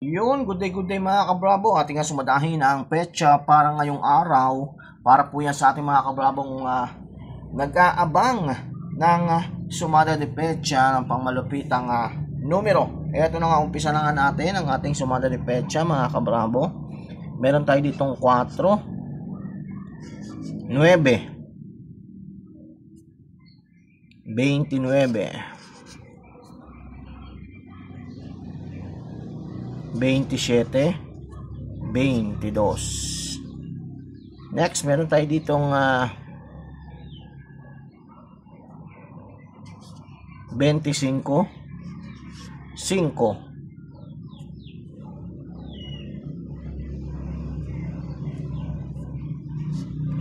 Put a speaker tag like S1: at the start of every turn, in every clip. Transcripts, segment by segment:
S1: Good day mga kabrabo. Ating nga sumadahin ang petsa para ngayong araw. Para po yan sa ating mga kabrabong nag-aabang ng sumada de petsa ng pangmalupitang numero. Ito na nga, umpisa na nga natin ang ating sumada de petsa mga kabrabo. Meron tayo ditong 4, 9, 29, 27, 22. Next, meron tayo ditong 25, 5,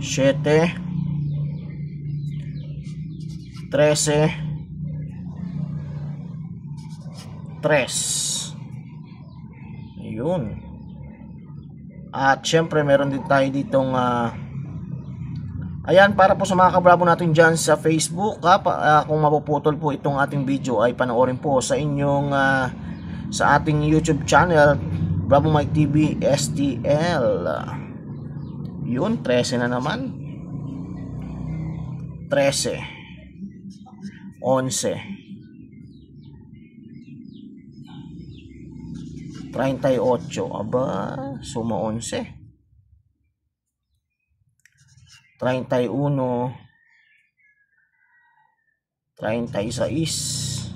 S1: 7, 13, 3. Yun. At syempre meron din tayo ditong ayan, para po sa mga kabrabo natin dyan sa Facebook, kung mapuputol po itong ating video ay panoorin po sa inyong sa ating YouTube channel, Bravo Mike TV STL. Yun, 13 na naman. 13, 11, 38, aba, suma 11, 31, 36,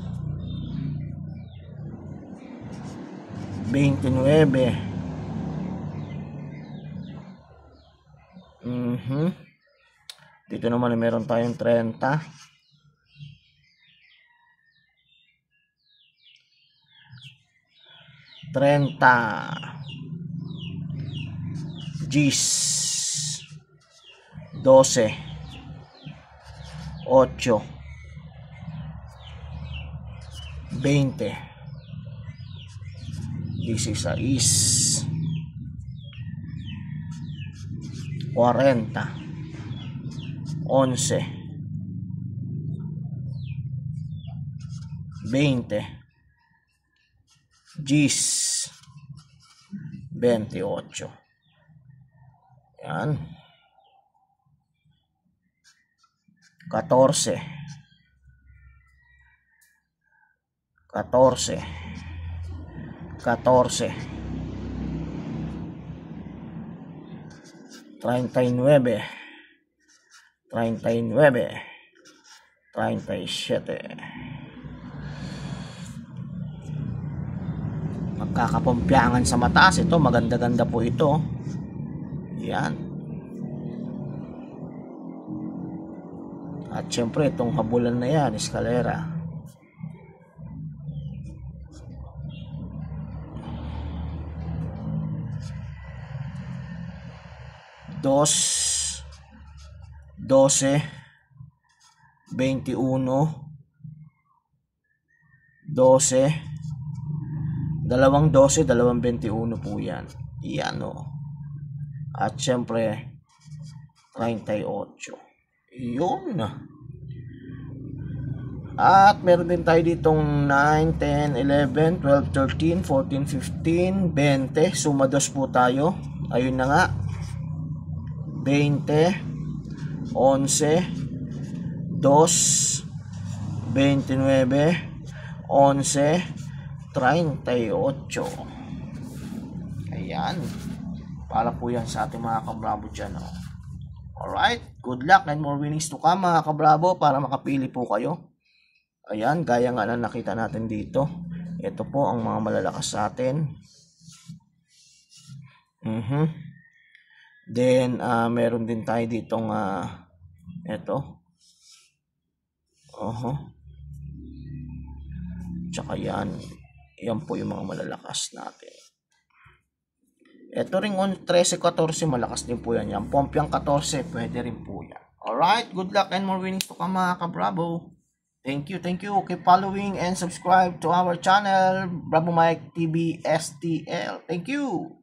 S1: 29, dito naman meron tayong 30, 30, G's, 12, 8, 20, 16, 40, 11, 20, G's, 28. Yan. 14, 14, 14, 39, 39, 37. Magkakapumpyangan sa mataas ito, maganda-ganda po ito. Yan. At syempre itong habulan na yan, eskalera. Dos, 12, 21, 12, dalawang 12, dalawang 21 po yan. Yan o. At syempre 38. Yun. At meron din tayo ditong 9, 10, 11, 12, 13, 14, 15, 20. Suma 2 po tayo. Ayun na nga. 20, 11, 2, 29, 11, 38. Ayan. Para po yan sa ating mga kabrabo dyan. Alright. Good luck and more winnings to come mga kabrabo para makapili po kayo. Ayan. Gaya nga na nakita natin dito. Ito po ang mga malalakas sa atin. Then, meron din tayo ditong ito. Tsaka yan. Yan po yung mga malalakas natin. Ito ring 13, 14, malakas din po yan. Yan, Pompiang 14, pwede rin po yan. Alright, good luck and more winnings to come mga kabrabo. Thank you. Keep following and subscribe to our channel, Bravo Mike TV STL. Thank you.